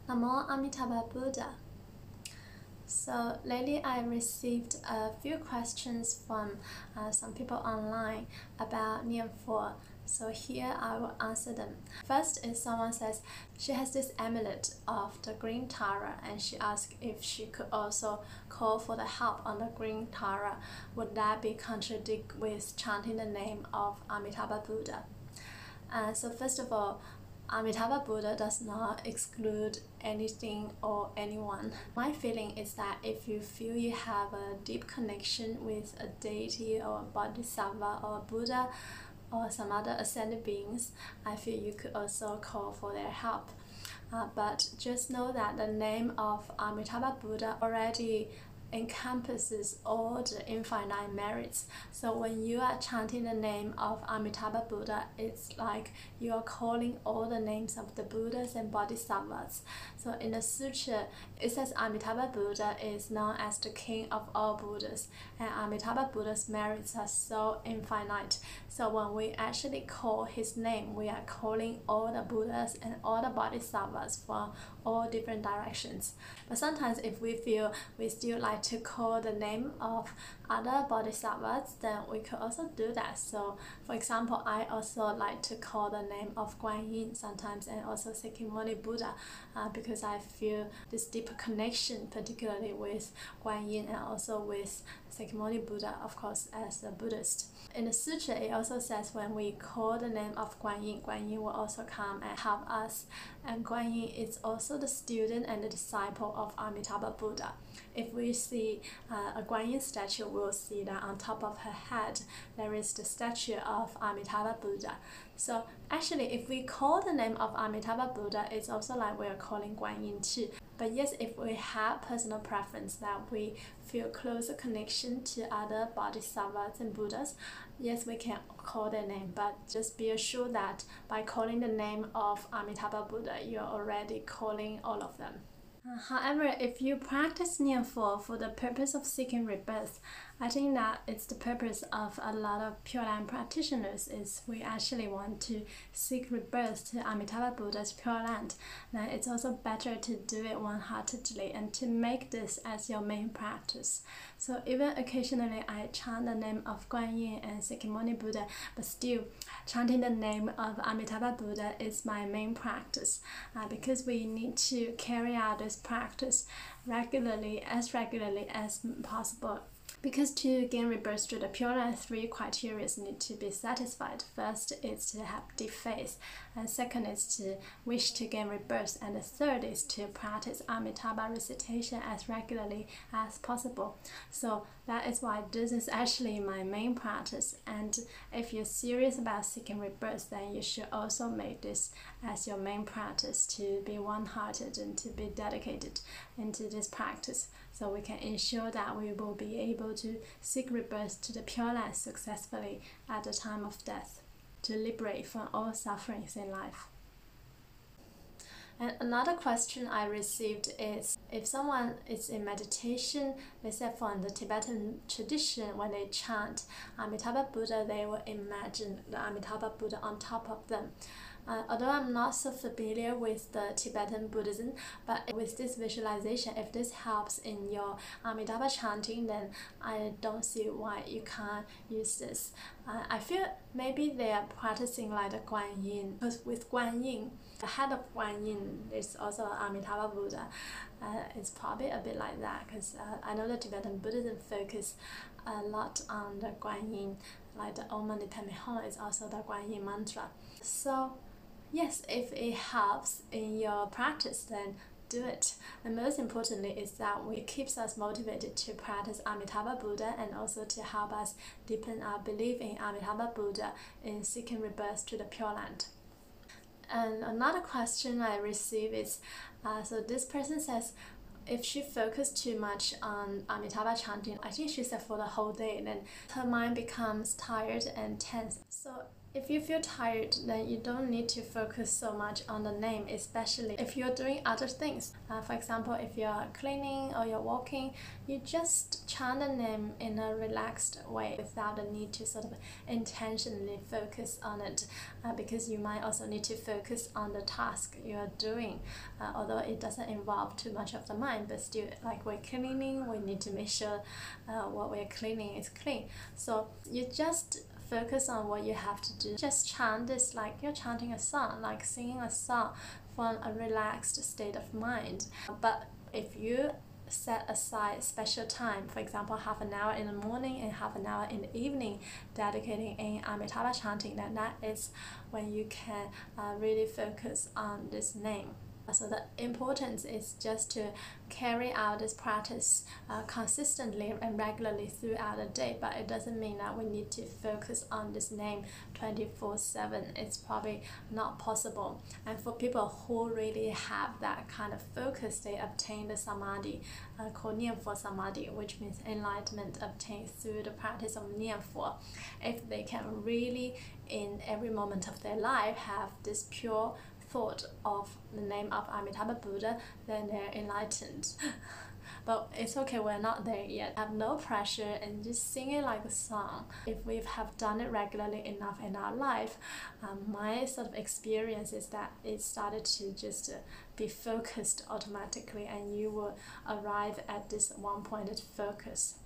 Namo Amitabha Buddha. So lately I received a few questions from some people online about Nianfo. So here I will answer them. First is someone says she has this amulet of the green Tara and she asked if she could also call for the help on the green Tara. Would that be contradict with chanting the name of Amitabha Buddha? So first of all, Amitabha Buddha does not exclude anything or anyone. My feeling is that if you feel you have a deep connection with a deity or a bodhisattva or a Buddha or some other ascended beings, I feel you could also call for their help. But just know that the name of Amitabha Buddha already encompasses all the infinite merits. So when you are chanting the name of Amitabha Buddha, it's like you are calling all the names of the Buddhas and Bodhisattvas. So in the sutra, it says Amitabha Buddha is known as the king of all Buddhas, and Amitabha Buddha's merits are so infinite. So when we actually call his name, we are calling all the Buddhas and all the Bodhisattvas from all different directions. But sometimes if we feel we still like to call the name of other bodhisattvas, then we could also do that. So for example, I also like to call the name of Guan Yin sometimes, and also Sakyamuni Buddha, because I feel this deeper connection, particularly with Guan Yin and also with Sakyamuni Buddha, of course, as a Buddhist. In the sutra, it also says when we call the name of Guan Yin will also come and help us. And Guan Yin is also the student and the disciple of Amitabha Buddha. If we see a Guan Yin statue, we'll see that on top of her head there is the statue of Amitabha Buddha. So actually, if we call the name of Amitabha Buddha, it's also like we're calling Guan Yin too. But yes, if we have personal preference that we feel closer connection to other bodhisattvas and Buddhas, yes, we can call their name. But just be assured that by calling the name of Amitabha Buddha, you're already calling all of them. However, if you practice Nianfo for the purpose of seeking rebirth, I think that it's the purpose of a lot of Pure Land practitioners is we actually want to seek rebirth to Amitabha Buddha's Pure Land. Then it's also better to do it one-heartedly and to make this as your main practice. So even occasionally I chant the name of Guan Yin and Sakyamuni Buddha, but still chanting the name of Amitabha Buddha is my main practice, because we need to carry out this practice regularly as possible. Because to gain rebirth to the Pure Land, 3 criteria need to be satisfied. First is to have deep faith, and second is to wish to gain rebirth, and the third is to practice Amitabha recitation as regularly as possible. So that is why this is actually my main practice. And if you're serious about seeking rebirth, then you should also make this as your main practice, to be one-hearted and to be dedicated into this practice, so we can ensure that we will be able to seek rebirth to the Pure Land successfully at the time of death, to liberate from all sufferings in life. And another question I received is, if someone is in meditation, they said from the Tibetan tradition, when they chant Amitabha Buddha, they will imagine the Amitabha Buddha on top of them. Although I'm not so familiar with the Tibetan Buddhism, but with this visualization, if this helps in your Amitabha chanting, then I don't see why you can't use this. I feel maybe they are practicing like the Guan Yin, because with Guan Yin, the head of Guan Yin is also Amitabha Buddha. It's probably a bit like that, because I know the Tibetan Buddhism focus a lot on the Guan Yin, like the Om Mani Padme Hum is also the Guan Yin mantra. So yes, if it helps in your practice, then do it. And most importantly is that it keeps us motivated to practice Amitabha Buddha, and also to help us deepen our belief in Amitabha Buddha in seeking rebirth to the Pure Land. And another question I receive is, so this person says, if she focused too much on Amitabha chanting, I think she said for the whole day, then her mind becomes tired and tense. So If you feel tired, then you don't need to focus so much on the name, especially if you're doing other things. For example, if you're cleaning or you're walking, you just chant the name in a relaxed way without the need to sort of intentionally focus on it, because you might also need to focus on the task you're doing, although it doesn't involve too much of the mind, but still, like we're cleaning, we need to make sure what we're cleaning is clean. So you just focus on what you have to do. Just chant is like you're chanting a song, like singing a song from a relaxed state of mind. But if you set aside special time, for example, half an hour in the morning and half an hour in the evening, dedicating in Amitabha chanting, then that is when you can really focus on this name. So the importance is just to carry out this practice consistently and regularly throughout the day, but it doesn't mean that we need to focus on this name 24/7. It's probably not possible. And for people who really have that kind of focus, they obtain the samadhi called Nianfo samadhi, which means enlightenment obtained through the practice of Nianfo. If they can really, in every moment of their life, have this pure thought of the name of Amitabha Buddha, then they're enlightened. But it's okay, we're not there yet. Have no pressure and just sing it like a song. If we have done it regularly enough in our life, my sort of experience is that it started to just be focused automatically, and you will arrive at this one-pointed focus.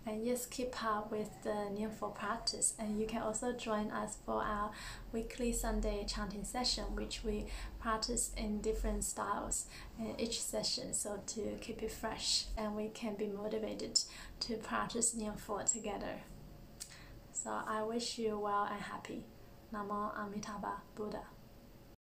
And yes, keep up with the Nianfo practice, and you can also join us for our weekly Sunday chanting session, which we practice in different styles in each session, so to keep it fresh and we can be motivated to practice Nianfo together. So I wish you well and happy. Namo Amituofo, Buddha.